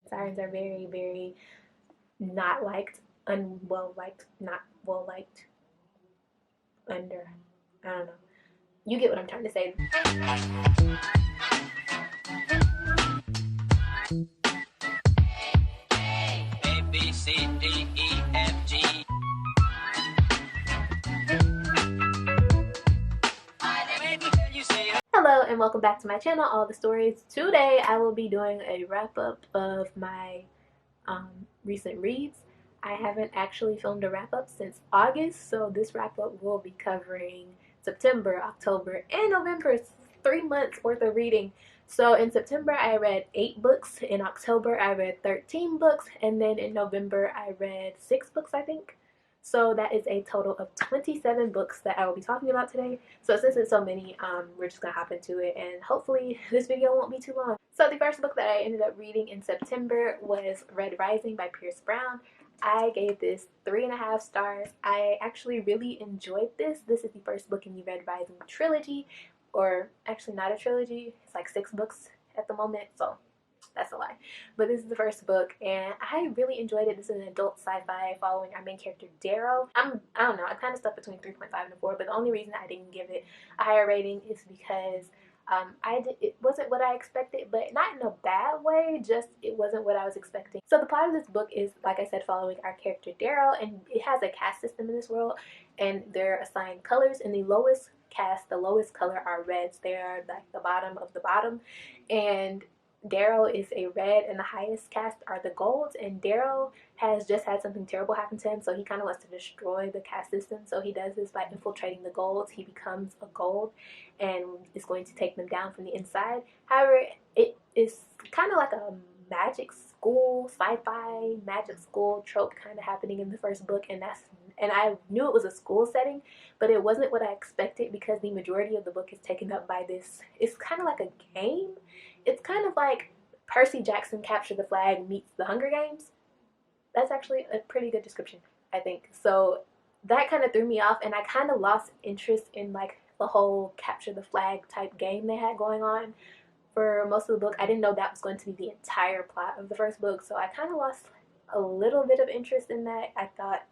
Sirens are very, very not liked, unwell liked, not well liked, under. I don't know. You get what I'm trying to say. A, B, C, D, E, F, G. Hello and welcome back to my channel, All the Stories. Today I will be doing a wrap up of my recent reads. I haven't actually filmed a wrap up since August, so this wrap up will be covering September, October, and November. It's 3 months worth of reading. So in September I read 8 books, in October I read 13 books, and then in November I read 6 books, I think. So that is a total of 27 books that I will be talking about today. So since it's so many, we're just gonna hop into it, and hopefully this video won't be too long. So the first book that I ended up reading in September was Red Rising by Pierce Brown. I gave this 3.5 stars. I actually really enjoyed this. This is the first book in the Red Rising trilogy, or actually not a trilogy. It's like 6 books at the moment, so that's a lie. But this is the first book, and I really enjoyed it. This is an adult sci-fi following our main character, Darrow. I don't know, I kind of stuck between 3.5 and 4, but the only reason I didn't give it a higher rating is because it wasn't what I expected, but not in a bad way, just it wasn't what I was expecting. So the plot of this book is, like I said, following our character Darrow, and it has a caste system in this world, and they're assigned colors, and the lowest caste, the lowest color are reds. They are like the bottom of the bottom, and Darrow is a red, and the highest caste are the golds, and Darrow has just had something terrible happen to him, so he kind of wants to destroy the caste system. So he does this by infiltrating the golds. He becomes a gold and is going to take them down from the inside. However, it is kind of like a magic school, sci-fi magic school trope kind of happening in the first book, and I knew it was a school setting, but it wasn't what I expected, because the majority of the book is taken up by this. It's kind of like a game. It's kind of like Percy Jackson Capture the Flag meets the Hunger Games. That's actually a pretty good description, I think. So that kind of threw me off, and I kind of lost interest in like the whole Capture the Flag type game they had going on for most of the book. I didn't know that was going to be the entire plot of the first book, so I kind of lost a little bit of interest in that. I thought,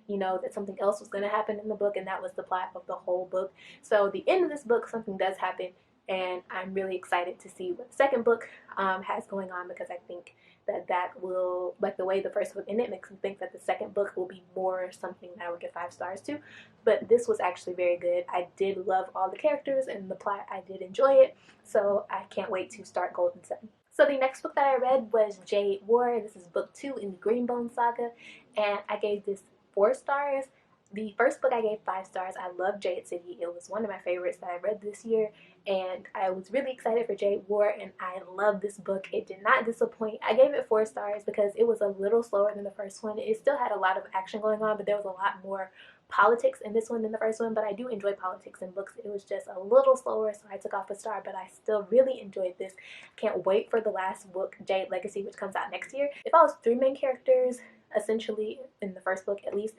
you know, that something else was going to happen in the book, and that was the plot of the whole book. So the end of this book, something does happen, and I'm really excited to see what the second book has going on, because I think that will, like the way the first book ended, makes me think that the second book will be more something that I would give 5 stars to. But this was actually very good. I did love all the characters and the plot. I did enjoy it, so I can't wait to start Golden Sun. So the next book that I read was Jade War. This is book 2 in the Greenbone saga, and I gave this 4 stars. The first book I gave 5 stars. I love Jade City. It was one of my favorites that I read this year, and I was really excited for Jade War, and I love this book. It did not disappoint. I gave it 4 stars because it was a little slower than the first one. It still had a lot of action going on, but there was a lot more politics in this one than the first one. But I do enjoy politics in books. It was just a little slower, so I took off a star, but I still really enjoyed this. Can't wait for the last book, Jade Legacy, which comes out next year. It follows 3 main characters, essentially, in the first book at least.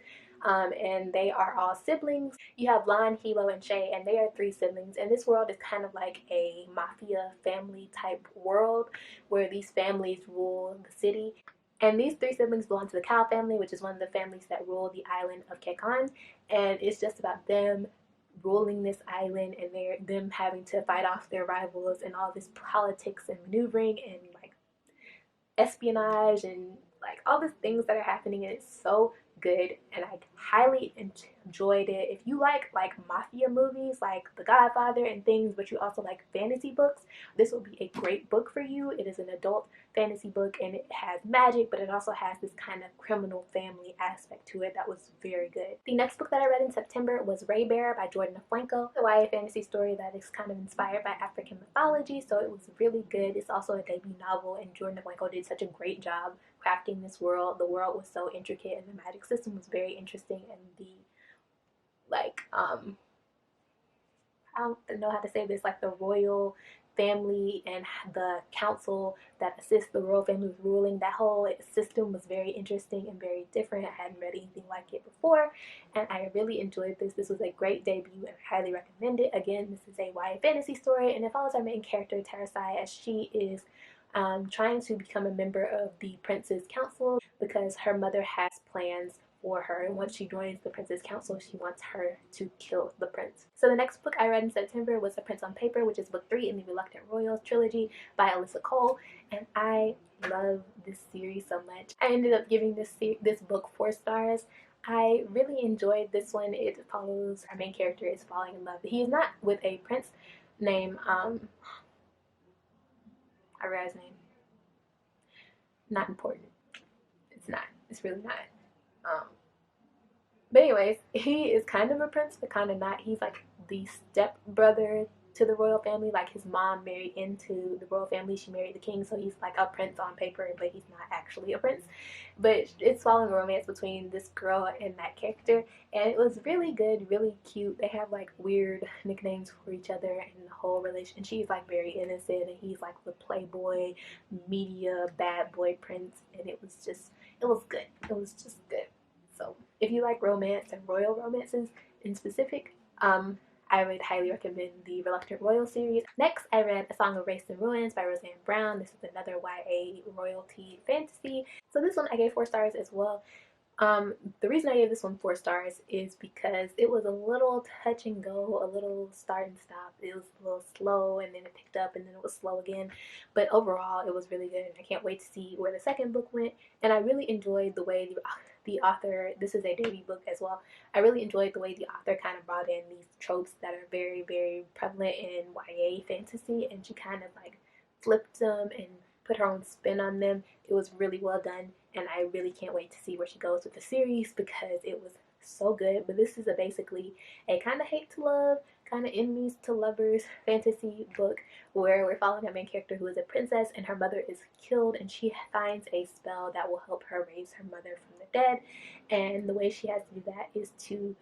And they are all siblings. You have Lon, Hilo, and Shay, and they are 3 siblings. And this world is kind of like a mafia family type world, where these families rule the city. And these 3 siblings belong to the Cow family, which is one of the families that rule the island of Kekon. And it's just about them ruling this island, and them having to fight off their rivals, and all this politics and maneuvering and like espionage and like all the things that are happening. And it's so good, and I highly enjoyed it. If you like mafia movies like The Godfather and things, but you also like fantasy books, this will be a great book for you. It is an adult fantasy book, and it has magic, but it also has this kind of criminal family aspect to it that was very good. The next book that I read in September was Raybearer by Jordan Aflanco, a YA fantasy story that is kind of inspired by African mythology, so it was really good. It's also a debut novel, and Jordan Aflanco did such a great job crafting this world. The world was so intricate, and the magic system was very interesting, and the I don't know how to say this, like the royal family and the council that assists the royal family with ruling, that whole system was very interesting and very different. I hadn't read anything like it before, and I really enjoyed this. This was a great debut, and I highly recommend it. Again, this is a YA fantasy story, and it follows our main character, Terasai, as she is trying to become a member of the Prince's Council because her mother has plans for her. And once she joins the Prince's Council, she wants her to kill the prince. So the next book I read in September was The Prince on Paper, which is book 3 in the Reluctant Royals trilogy by Alyssa Cole. And I love this series so much. I ended up giving this book 4 stars. I really enjoyed this one. It follows, our main character is falling in love. He is not with a prince named, I forgot his name. Not important. It's not. It's really not. Um, but anyways, he is kind of a prince, but kind of not. He's like the step brother to the royal family. Like his mom married into the royal family. She married the king, so he's like a prince on paper, but he's not actually a prince. But it's following a romance between this girl and that character, and it was really good, really cute. They have like weird nicknames for each other, and the whole relation. She's like very innocent, and he's like the playboy, media bad boy prince, and it was good. It was just good. So if you like romance and royal romances in specific, I would highly recommend the Reluctant Royal series. Next, I read A Song of Race and Ruins by Roseanne Brown. This is another YA royalty fantasy. So this one I gave 4 stars as well. The reason I gave this one 4 stars is because it was a little touch and go, a little start and stop. It was a little slow, and then it picked up, and then it was slow again. But overall, it was really good, and I can't wait to see where the second book went. And I really enjoyed the way the author, this is a debut book as well, I really enjoyed the way the author kind of brought in these tropes that are very, very prevalent in YA fantasy, and she kind of like flipped them and put her own spin on them. It was really well done, and I really can't wait to see where she goes with the series because it was so good. But this is basically a kind of hate to love, kind of enemies to lovers fantasy book where we're following a main character who is a princess, and her mother is killed, and she finds a spell that will help her raise her mother from the dead. And the way she has to do that is to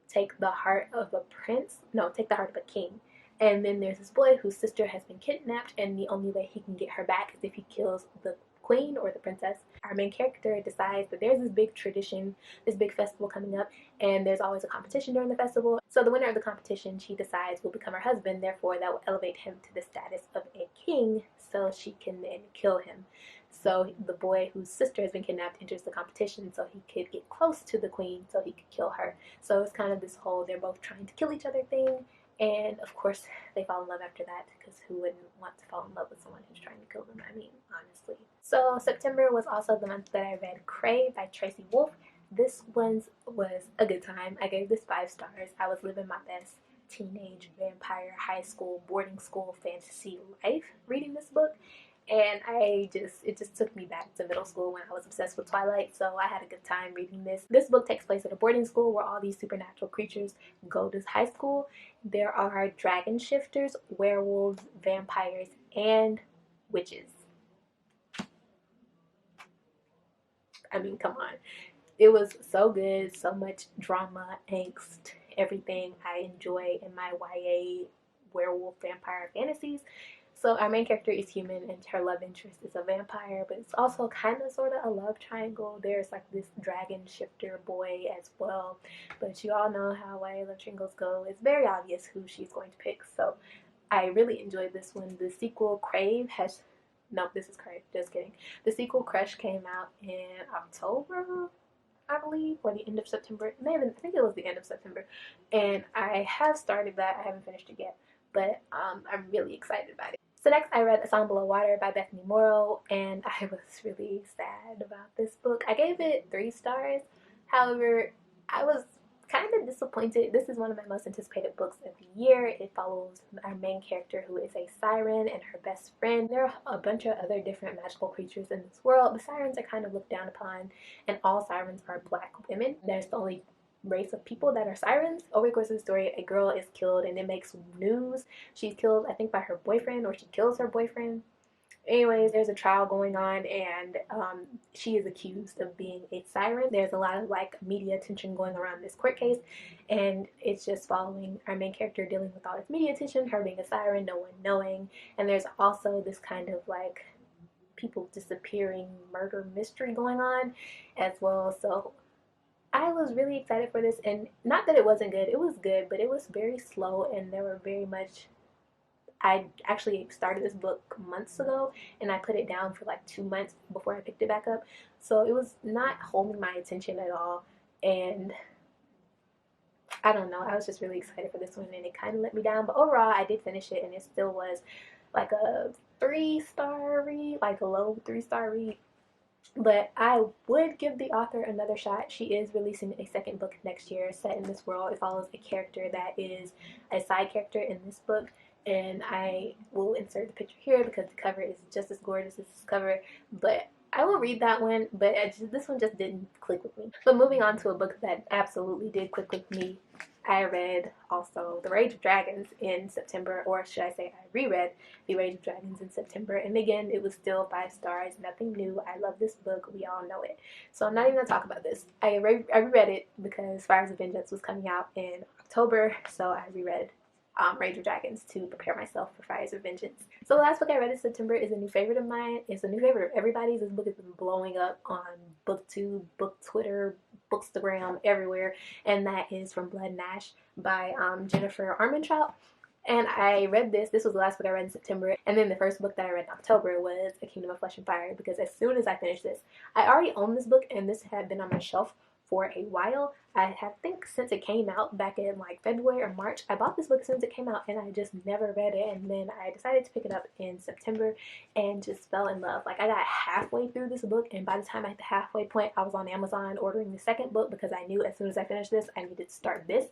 take the heart of a prince, no, take the heart of a king. And then there's this boy whose sister has been kidnapped, and the only way he can get her back is if he kills the queen or the princess. Our main character decides that there's this big tradition, this big festival coming up, and there's always a competition during the festival. So the winner of the competition, she decides, will become her husband, therefore that will elevate him to the status of a king, so she can then kill him. So the boy whose sister has been kidnapped enters the competition so he could get close to the queen so he could kill her. So it's kind of this whole they're both trying to kill each other thing. And of course, they fall in love after that because who wouldn't want to fall in love with someone who's trying to kill them? I mean, honestly. So September was also the month that I read Cray by Tracy Wolff. This one was a good time. I gave this 5 stars. I was living my best teenage vampire high school boarding school fantasy life reading this book, and it just took me back to middle school when I was obsessed with Twilight. So I had a good time reading this. This book takes place at a boarding school where all these supernatural creatures go to high school. There are dragon shifters, werewolves, vampires, and witches. I mean, come on. It was so good, so much drama, angst, everything I enjoy in my YA werewolf vampire fantasies. So our main character is human, and her love interest is a vampire, but it's also kind of sort of a love triangle. There's like this dragon shifter boy as well, but you all know how YA love triangles go. It's very obvious who she's going to pick. So I really enjoyed this one. The sequel Crave has, no, this is Crave, just kidding. The sequel Crush came out in October, I believe, or the end of September. It may have been, I think it was the end of September. And I have started that. I haven't finished it yet, but I'm really excited about it. So next I read A Song Below Water by Bethany Morrow, and I was really sad about this book. I gave it 3 stars. However, I was kind of disappointed. This is one of my most anticipated books of the year. It follows our main character who is a siren and her best friend. There are a bunch of other different magical creatures in this world, but sirens are kind of looked down upon, and all sirens are black women. There's the only race of people that are sirens. Over the course of the story, a girl is killed and it makes news. She's killed, I think, by her boyfriend, or she kills her boyfriend. Anyways, there's a trial going on, and she is accused of being a siren. There's a lot of like media attention going around this court case, and it's just following our main character dealing with all this media attention, her being a siren, no one knowing. And there's also this kind of like people disappearing murder mystery going on as well. So I was really excited for this, and not that it wasn't good, it was good, but it was very slow, and there were very much I actually started this book months ago, and I put it down for like 2 months before I picked it back up. So it was not holding my attention at all. And I don't know, I was just really excited for this one, and it kind of let me down. But overall, I did finish it, and it still was like a 3-star read, like a low 3-star read. But I would give the author another shot. She is releasing a second book next year set in this world. It follows a character that is a side character in this book. And I will insert the picture here because the cover is just as gorgeous as this cover. But I will read that one, but this one just didn't click with me. But moving on to a book that absolutely did click with me, I read also The Rage of Dragons in September, or should I say I reread The Rage of Dragons in September, and again, it was still 5 stars, nothing new. I love this book, we all know it. So I'm not even going to talk about this. I reread it because Fires of Vengeance was coming out in October, so I reread Rage of Dragons to prepare myself for Fires of Vengeance. So the last book I read in September is a new favorite of mine. It's a new favorite of everybody's. This book has been blowing up on BookTube, Book Twitter, Bookstagram, everywhere, and that is From Blood Nash by Jennifer Armentrout. And I read this. This was the last book I read in September. And then the first book that I read in October was A Kingdom of Flesh and Fire, because as soon as I finished this, I already owned this book, and this had been on my shelf for a while. I think since it came out back in like February or March. I bought this book since it came out, and I just never read it. And then I decided to pick it up in September and just fell in love. Like, I got halfway through this book, and by the time at the halfway point, I was on Amazon ordering the second book because I knew as soon as I finished this, I needed to start this.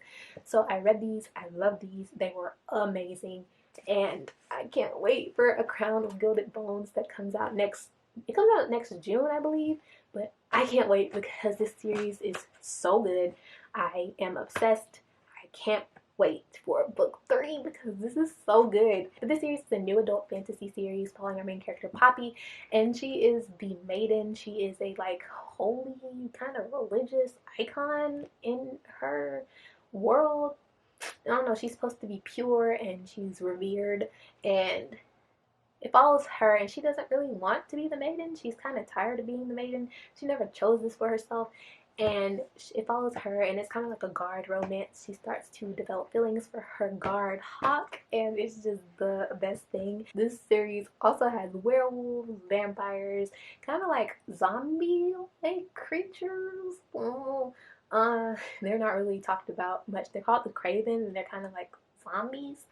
So I read these. I love these. They were amazing. And I can't wait for A Crown of Gilded Bones that comes out next. It comes out next June, I believe. But I can't wait because this series is so good. I am obsessed. I can't wait for book 3 because this is so good. But this series is a new adult fantasy series following our main character Poppy, and she is the maiden. She is a like holy kind of religious icon in her world. I don't know, she's supposed to be pure and she's revered, and it follows her, and she doesn't really want to be the maiden. She's kind of tired of being the maiden. She never chose this for herself, and it follows her, and it's kind of like a guard romance. She starts to develop feelings for her guard Hawk, and it's just the best thing. This series also has werewolves, vampires, kind of like zombie-like creatures. They're not really talked about much. They're called the Craven, and they're kind of like zombies,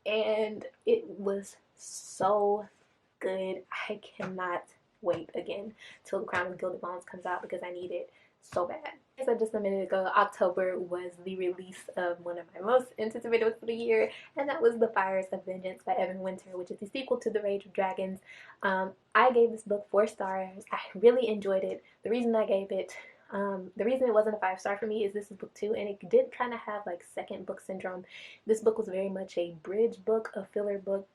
and it was so good. I cannot wait again till The Crown of Gilded Bones comes out because I need it so bad. As I said just a minute ago, October was the release of one of my most anticipated books of the year, and that was The Fires of Vengeance by Evan Winter, which is the sequel to The Rage of Dragons. I gave this book 4 stars. I really enjoyed it. The reason I gave it the reason it wasn't a 5-star for me is this is book 2, and it did kind of have like second book syndrome. This book was very much a bridge book, a filler book.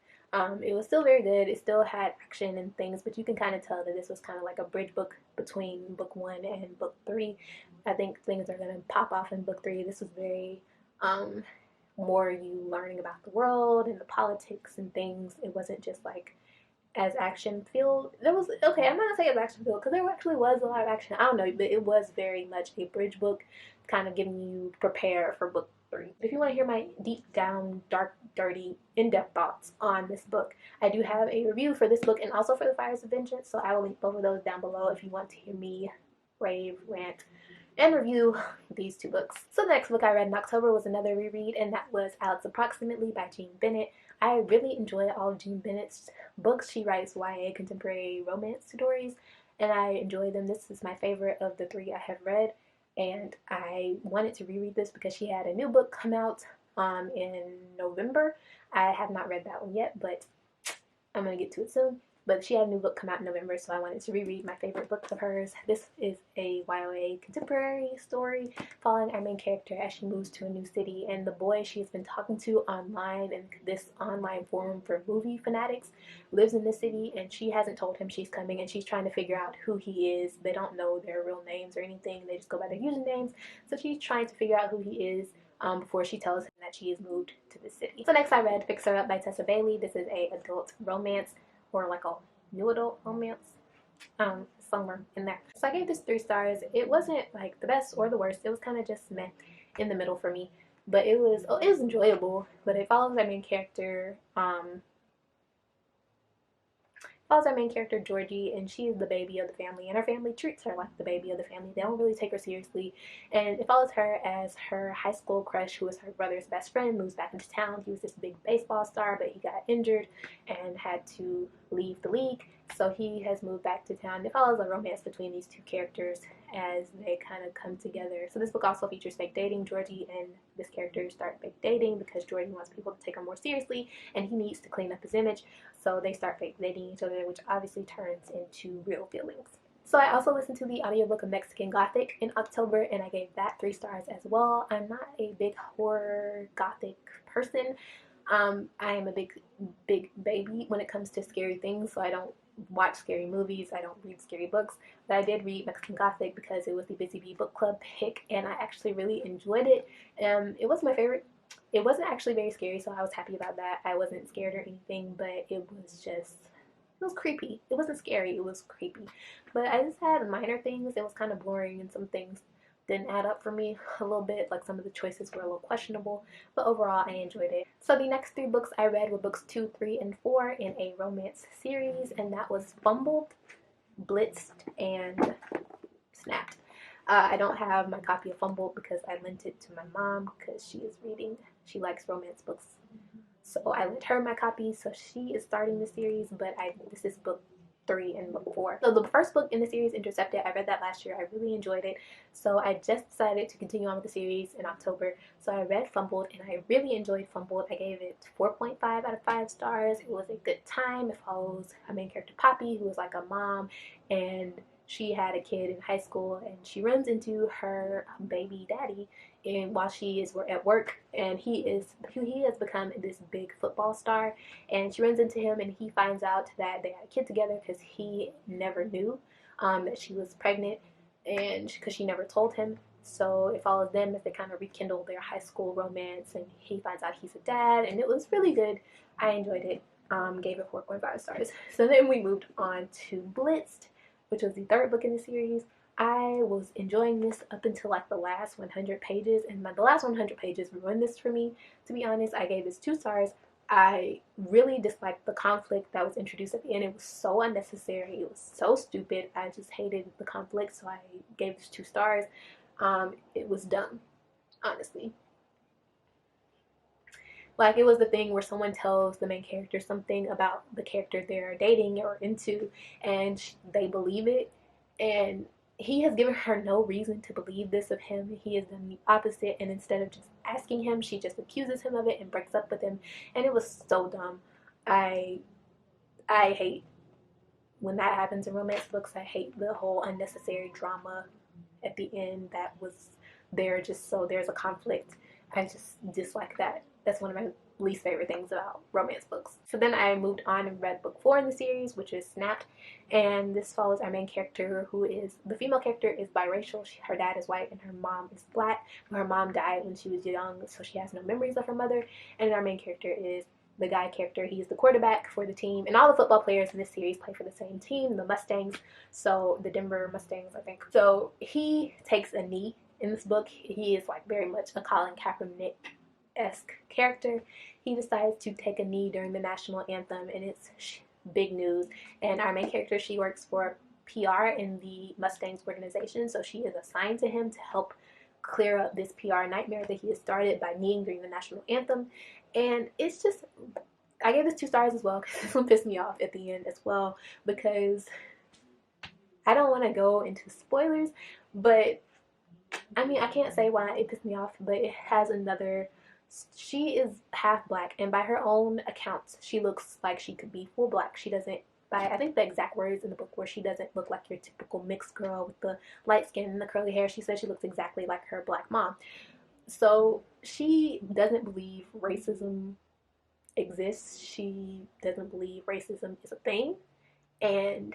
It was still very good. It still had action and things, but you can kind of tell that this was kind of like a bridge book between book 1 and book 3. I think things are going to pop off in book 3. This was very more you learning about the world and the politics and things. It wasn't just like as action filled. There was, okay, I'm not gonna say as action filled because there actually was a lot of action. I don't know, but it was very much a bridge book, kind of getting you prepared for book 3. If you want to hear my deep down, dark, dirty, in-depth thoughts on this book, I do have a review for this book and also for The Fires of Vengeance, so I will link both of those down below if you want to hear me rave, rant, and review these 2 books. So the next book I read in October was another reread, and that was Alex Approximately by Jean Bennett. I really enjoy all of Jean Bennett's books. She writes YA contemporary romance stories, and I enjoy them. This is my favorite of the 3 I have read, and I wanted to reread this because she had a new book come out in November. I have not read that one yet, but I'm going to get to it soon. But she had a new book come out in November, so I wanted to reread my favorite book of hers. This is a YA contemporary story following our main character as she moves to a new city, and the boy she's been talking to online in this online forum for movie fanatics lives in the city, and she hasn't told him she's coming, and she's trying to figure out who he is. They don't know their real names or anything. They just go by their usernames, so she's trying to figure out who he is before she tells him that she has moved to the city. So next I read Fix Her Up by Tessa Bailey. This is a adult romance, or like a new adult romance, somewhere in there. So I gave this 3 stars. It wasn't like the best or the worst. It was kind of just meh, in the middle for me. but it was enjoyable. But it follows our main character, Georgie, and she's the baby of the family, and her family treats her like the baby of the family. They don't really take her seriously, and it follows her as her high school crush, who is her brother's best friend, moves back into town. He was this big baseball star, but he got injured and had to leave the league, so he has moved back to town. It follows a romance between these two characters as they kind of come together. So this book also features fake dating. Georgie and this character start fake dating because Georgie wants people to take her more seriously, and he needs to clean up his image. So they start fake dating each other, which obviously turns into real feelings. So I also listened to the audiobook of Mexican Gothic in October, and I gave that 3 stars as well. I'm not a big horror gothic person. I am a big baby when it comes to scary things, so I don't watch scary movies, I don't read scary books, but I did read Mexican Gothic because it was the Busy Bee book club pick, and I actually really enjoyed it. It was my favorite. It wasn't actually very scary, so I was happy about that. I wasn't scared or anything, but it was creepy. It wasn't scary, it was creepy. But I just had minor things. It was kind of boring, and some things didn't add up for me a little bit. Like some of the choices were a little questionable, but overall I enjoyed it. So the next 3 books I read were books 2, 3, and 4 in a romance series, and that was Fumbled, Blitzed, and Snapped. I don't have my copy of Fumbled because I lent it to my mom because she likes romance books. So I lent her my copy, so she is starting the series, but this is book 3 and book 4. So the first book in the series, Intercepted, I read that last year. I really enjoyed it. So I just decided to continue on with the series in October. So I read Fumbled, and I really enjoyed Fumbled. I gave it 4.5 out of 5 stars. It was a good time. It follows our main character, Poppy, who is like a mom, and she had a kid in high school, and she runs into her baby daddy and while she is at work, and he has become this big football star, and she runs into him, and he finds out that they had a kid together because he never knew that she was pregnant, and because she never told him. So it follows them as they kind of rekindle their high school romance, and he finds out he's a dad, and it was really good. I enjoyed it. Gave it 4.5 stars. So then we moved on to Blitzed, which was the 3rd book in the series. I was enjoying this up until like the last 100 pages, and the last 100 pages ruined this for me. To be honest, I gave this 2 stars. I really disliked the conflict that was introduced at the end. It was so unnecessary. It was so stupid. I just hated the conflict, so I gave this 2 stars. It was dumb, honestly. Like, it was the thing where someone tells the main character something about the character they're dating or into, and they believe it, and he has given her no reason to believe this of him. He has done the opposite, and instead of just asking him, she just accuses him of it and breaks up with him, and it was so dumb. I I hate when that happens in romance books. I hate the whole unnecessary drama at the end that was there just so there's a conflict. I just dislike that. That's one of my least favorite things about romance books. So then I moved on and read book 4 in the series, which is Snapped, and this follows our main character, who is the female character is biracial. Her dad is white and her mom is black. Her mom died when she was young, so she has no memories of her mother. And our main character is the guy character. He's the quarterback for the team, and all the football players in this series play for the same team, the Mustangs. So the Denver Mustangs, I think. So he takes a knee in this book. He is like very much a Colin Kaepernick-esque character. He decides to take a knee during the national anthem, and it's big news. And our main character, she works for PR in the Mustangs organization, so she is assigned to him to help clear up this PR nightmare that he has started by kneeling during the national anthem. And it's just, I gave this 2 stars as well because this one pissed me off at the end as well, because I don't want to go into spoilers, but I mean, I can't say why it pissed me off, but it has another. She is half black, and by her own accounts, she looks like she could be full black. She doesn't, by I think the exact words in the book were, she doesn't look like your typical mixed girl with the light skin and the curly hair. She said she looks exactly like her black mom. So she doesn't believe racism exists. She doesn't believe racism is a thing, and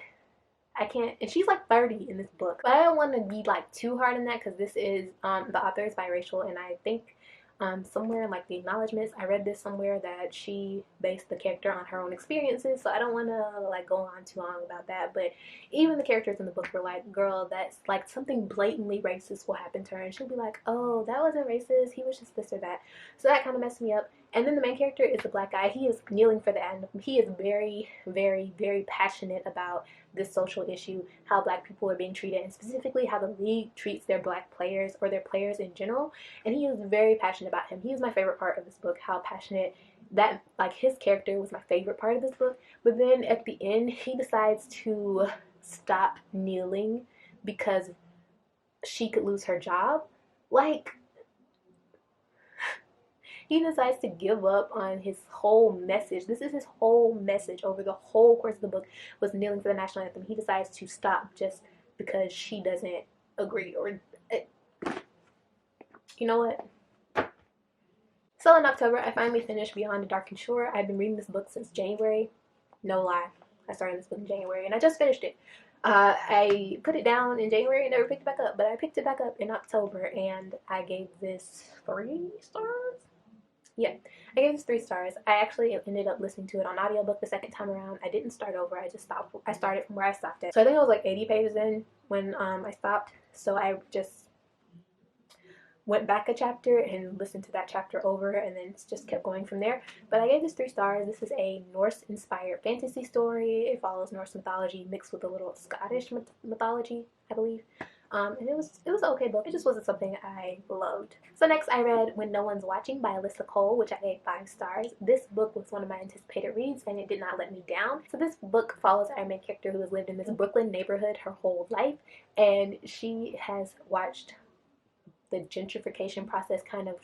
I can't, and she's like 30 in this book. But I don't want to be like too hard on that because this is, the author is biracial, and I think somewhere in like the acknowledgments, I read this somewhere that she based the character on her own experiences, so I don't want to like go on too long about that. But even the characters in the book were like, girl, that's like something blatantly racist will happen to her, and she'll be like, oh, that wasn't racist, he was just this or that. So that kind of messed me up. And then the main character is a black guy. He is kneeling for the anthem. He is very, very, very passionate about this social issue, how black people are being treated, and specifically how the league treats their black players or their players in general. And he is very passionate about him. He is my favorite part of this book, how passionate that, like, his character was my favorite part of this book. But then at the end, he decides to stop kneeling because she could lose her job. Like, he decides to give up on his whole message. This is his whole message over the whole course of the book, was kneeling for the national anthem. He decides to stop just because she doesn't agree, or you know what? So in October, I finally finished Beyond the Darkened Shore. I've been reading this book since January. No lie. I started this book in January, and I just finished it. I put it down in January and never picked it back up, but I picked it back up in October, and I gave this 3 stars? Yeah, I gave this 3 stars. I actually ended up listening to it on audiobook the second time around. I didn't start over. I just stopped. I started from where I stopped at. So I think I was like 80 pages in when I stopped. So I just went back a chapter and listened to that chapter over, and then just kept going from there. But I gave this 3 stars. This is a Norse-inspired fantasy story. It follows Norse mythology mixed with a little Scottish mythology, I believe. And it was an okay book. It just wasn't something I loved. So next I read When No One's Watching by Alyssa Cole, which I gave 5 stars. This book was one of my anticipated reads, and it did not let me down. So this book follows our main character who has lived in this Brooklyn neighborhood her whole life, and she has watched the gentrification process kind of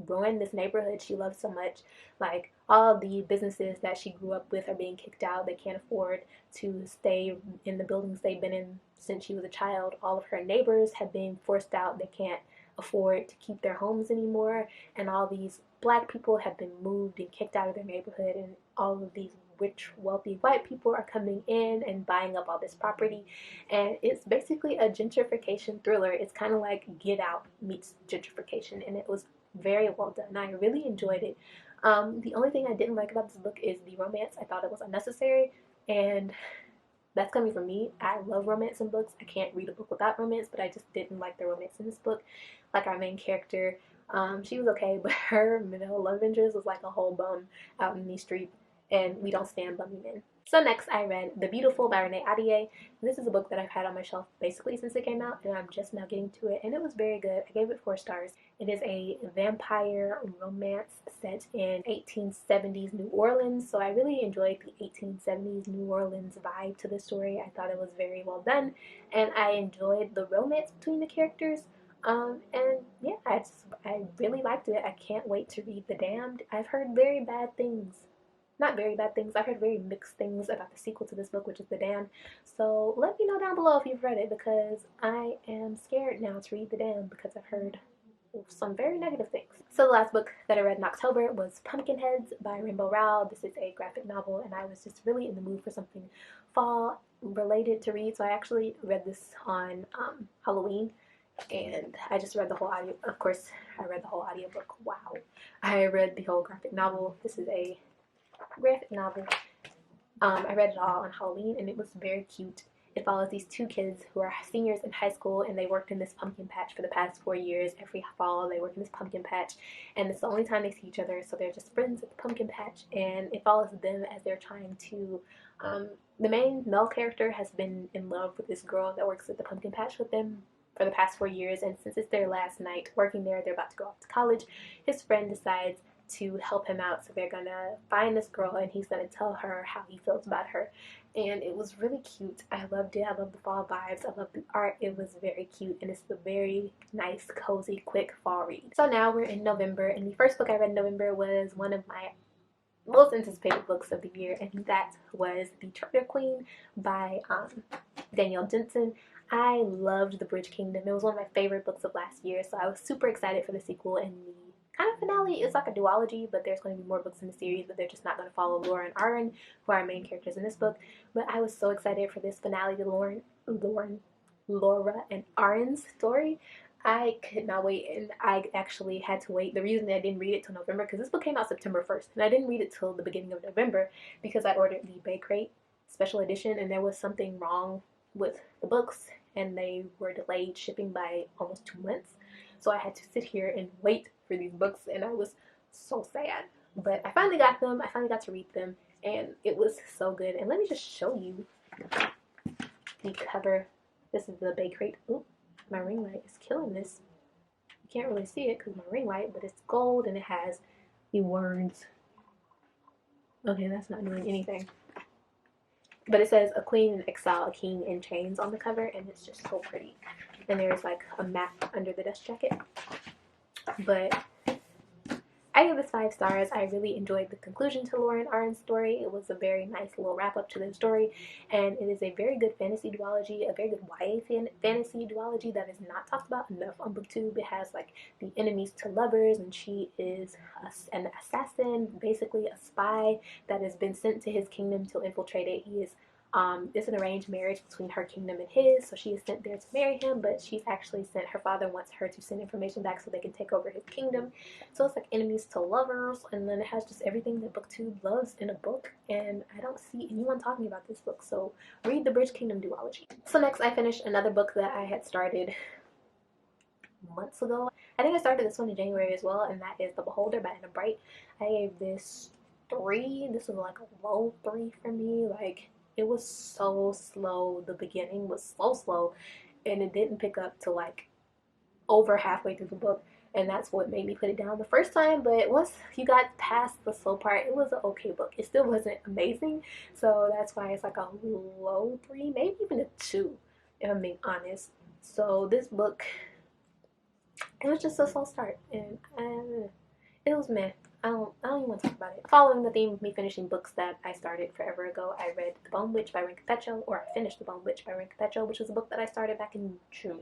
ruin this neighborhood she loves so much. Like, all the businesses that she grew up with are being kicked out. They can't afford to stay in the buildings they've been in since she was a child. All of her neighbors have been forced out. They can't afford to keep their homes anymore, and all these black people have been moved and kicked out of their neighborhood, and all of these rich, wealthy white people are coming in and buying up all this property. And it's basically a gentrification thriller. It's kind of like Get Out meets gentrification, and it was very well done. I really enjoyed it. The only thing I didn't like about this book is the romance. I thought it was unnecessary, and that's coming from me. I love romance in books. I can't read a book without romance, but I just didn't like the romance in this book. Like, our main character, she was okay, but her middle love interest was like a whole bum out in these streets, and we don't stand bummy men. So next I read The Beautiful by Renee Ahdieh. This is a book that I've had on my shelf basically since it came out, and I'm just now getting to it, and it was very good. I gave it 4 stars. It is a vampire romance set in 1870s New Orleans, so I really enjoyed the 1870s New Orleans vibe to the story. I thought it was very well done, and I enjoyed the romance between the characters. And yeah, I really liked it. I can't wait to read The Damned. I've heard very bad things. Not very bad things. I've heard very mixed things about the sequel to this book, which is The Damned. So let me know down below if you've read it, because I am scared now to read The Damned because I've heard some very negative things. So the last book that I read in October was Pumpkinheads by Rainbow Rowell. This is a graphic novel, and I was just really in the mood for something fall related to read, so I actually read this on Halloween. And I just read the whole audio. Of course, I read the whole audiobook. Wow. I read the whole graphic novel. This is a graphic novel. I read it all on Halloween, and it was very cute. It follows these 2 kids who are seniors in high school, and they worked in this pumpkin patch for the past 4 years. Every fall, they work in this pumpkin patch, and it's the only time they see each other, so they're just friends at the pumpkin patch, and it follows them as they're trying to, the main male character has been in love with this girl that works at the pumpkin patch with them for the past 4 years, and since it's their last night working there, they're about to go off to college. His friend decides to help him out, so they're gonna find this girl, and he's gonna tell her how he feels about her. And it was really cute. I loved it. I loved the fall vibes. I loved the art. It was very cute, and it's a very nice, cozy, quick fall read. So now we're in November, and the first book I read in November was one of my most anticipated books of the year, and that was The Traitor Queen by Danielle Jensen. I loved The Bridge Kingdom. It was one of my favorite books of last year, so I was super excited for the sequel, and the kind of finale is like a duology, but there's going to be more books in the series, but they're just not going to follow Laura and Aaron, who are our main characters in this book. But I was so excited for this finale to Laura and Aaron's story. I could not wait, and I actually had to wait. The reason I didn't read it till November, because this book came out September 1st, and I didn't read it till the beginning of November because I ordered the Bay Crate special edition, and there was something wrong with the books, and they were delayed shipping by almost 2 months. So I had to sit here and wait for these books, and I was so sad. But I finally got them. I finally got to read them, and it was so good. And let me just show you the cover. This is the Bay Crate. Ooh, my ring light is killing this. You can't really see it because my ring light, but it's gold and it has the words. Okay, that's not doing anything. But it says a queen in exile, a king in chains on the cover, and it's just so pretty. And there's like a map under the dust jacket. But I give this 5 stars. I really enjoyed the conclusion to Lauren Arn's story. It was a very nice little wrap up to the story, and it is a very good fantasy duology, a very good YA fantasy duology that is not talked about enough on BookTube. It has like the enemies to lovers, and she is an assassin, basically a spy that has been sent to his kingdom to infiltrate it. He is it's an arranged marriage between her kingdom and his, so she is sent there to marry him, but she's actually sent, her father wants her to send information back so they can take over his kingdom. So it's like enemies to lovers, and then it has just everything that BookTube loves in a book, and I don't see anyone talking about this book, so read the Bridge Kingdom duology. So next I finished another book that I had started months ago. I think I started this one in January as well, and that is The Beholder by Anna Bright. I gave this 3. This was like a low 3 for me. Like, it was so slow. The beginning was so slow, and it didn't pick up till like over halfway through the book, and that's what made me put it down the first time. But once you got past the slow part, it was an okay book. It still wasn't amazing, so that's why it's like a low 3, maybe even a 2 if I'm being honest. So this book, it was just a slow start, and it was meh. I don't even want to talk about it. Following the theme of me finishing books that I started forever ago, I read The Bone Witch by Rinka Pecho, or I finished The Bone Witch by Rinka Pecho, which was a book that I started back in June.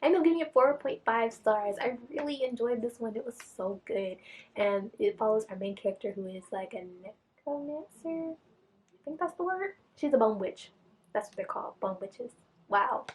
I ended up giving it 4.5 stars. I really enjoyed this one. It was so good, and it follows our main character, who is like a necromancer. I think that's the word. She's a bone witch. That's what they're called, bone witches. Wow.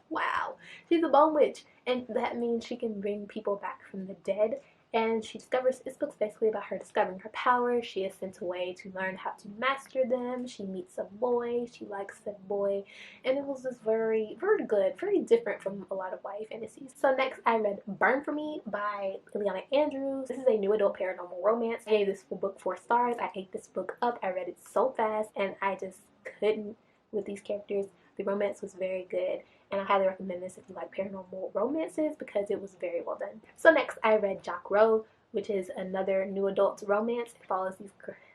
Wow. She's a bone witch, and that means she can bring people back from the dead. And she discovers, this book's basically about her discovering her powers. She is sent away to learn how to master them. She meets a boy. She likes that boy. And it was just very, very good. Very different from a lot of YA fantasies. So next I read Burn For Me by Ileana Andrews. This is a new adult paranormal romance. I gave this book 4 stars. I ate this book up. I read it so fast, and I just couldn't with these characters. The romance was very good, and I highly recommend this if you like paranormal romances, because it was very well done. So next I read Jock, Rowe, which is another new adult romance. It follows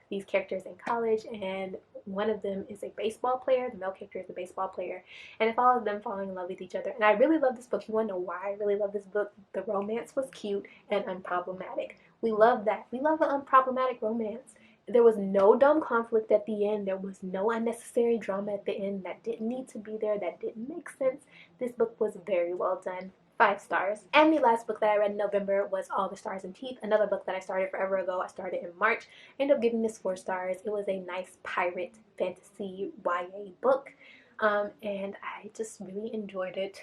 these characters in college, and one of them is a baseball player. The male character is a baseball player, and it follows them falling in love with each other. And I really love this book. You want to know why I really love this book? The romance was cute and unproblematic. We love that. We love an unproblematic romance. There was no dumb conflict at the end. There was no unnecessary drama at the end that didn't need to be there, that didn't make sense. This book was very well done. 5 stars. And the last book that I read in November was All the Stars and Teeth, another book that I started forever ago. I started in March. I ended up giving this 4 stars. It was a nice pirate fantasy YA book, and I just really enjoyed it.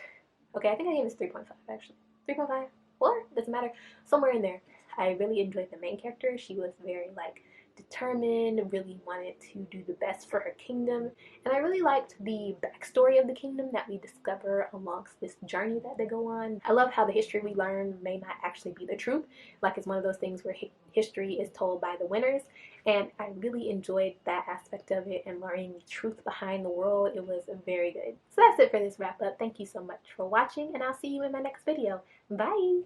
Okay, I think I gave this 3.5 actually. 3.5? 4? Doesn't matter. Somewhere in there. I really enjoyed the main character. She was very like determined, really wanted to do the best for her kingdom, and I really liked the backstory of the kingdom that we discover amongst this journey that they go on. I love how the history we learn may not actually be the truth, like it's one of those things where history is told by the winners, and I really enjoyed that aspect of it and learning the truth behind the world. It was very good. So that's it for this wrap up. Thank you so much for watching, and I'll see you in my next video. Bye!